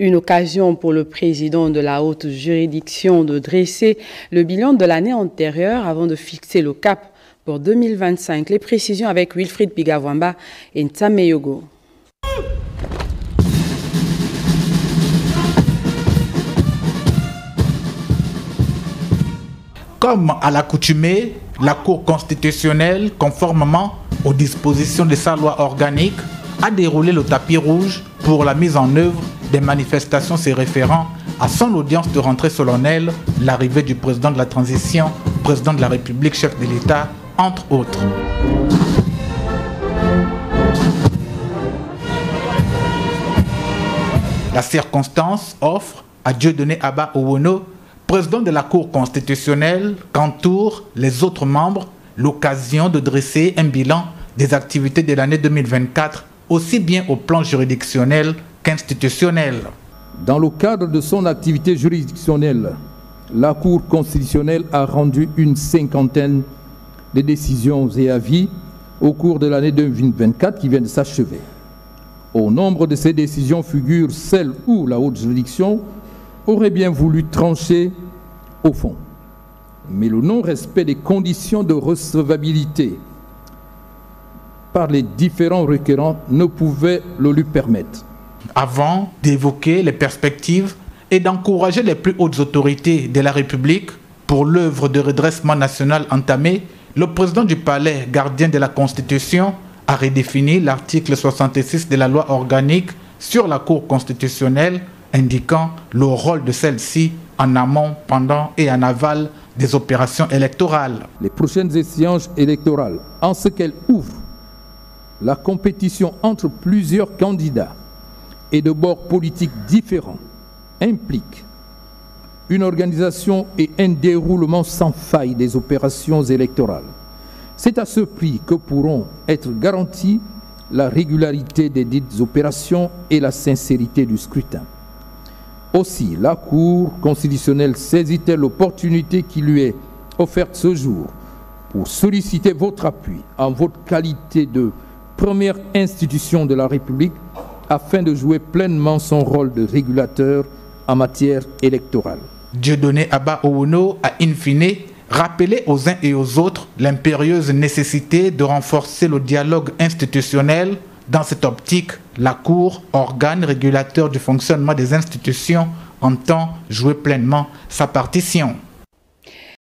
Une occasion pour le président de la haute juridiction de dresser le bilan de l'année antérieure avant de fixer le cap pour 2025. Les précisions avec Wilfried Pigavwamba et Ntame Yogo. Comme à l'accoutumée, la Cour constitutionnelle, conformément aux dispositions de sa loi organique, a déroulé le tapis rouge pour la mise en œuvre des manifestations se référant à son audience de rentrée solennelle, l'arrivée du président de la transition, président de la République, chef de l'État, entre autres. La circonstance offre à Dieudonné Abba Owono, président de la Cour constitutionnelle, qu'entourent les autres membres, l'occasion de dresser un bilan des activités de l'année 2024, aussi bien au plan juridictionnel qu'institutionnel. Dans le cadre de son activité juridictionnelle, la Cour constitutionnelle a rendu une cinquantaine de décisions et avis au cours de l'année 2024 qui vient de s'achever. Au nombre de ces décisions figurent celles où la haute juridiction aurait bien voulu trancher au fond. Mais le non-respect des conditions de recevabilité par les différents requérants ne pouvait le lui permettre. Avant d'évoquer les perspectives et d'encourager les plus hautes autorités de la République pour l'œuvre de redressement national entamée, le président du Palais, gardien de la Constitution, a redéfini l'article 66 de la loi organique sur la Cour constitutionnelle, indiquant le rôle de celle-ci en amont, pendant et en aval des opérations électorales. Les prochaines échéances électorales, en ce qu'elles ouvrent la compétition entre plusieurs candidats et de bords politiques différents, impliquent une organisation et un déroulement sans faille des opérations électorales. C'est à ce prix que pourront être garanties la régularité des dites opérations et la sincérité du scrutin. Aussi, la Cour constitutionnelle saisit-elle l'opportunité qui lui est offerte ce jour pour solliciter votre appui en votre qualité de première institution de la République afin de jouer pleinement son rôle de régulateur en matière électorale. Dieudonné Abba Owono a in fine rappelé aux uns et aux autres l'impérieuse nécessité de renforcer le dialogue institutionnel. Dans cette optique, la Cour, organe régulateur du fonctionnement des institutions, entend jouer pleinement sa partition.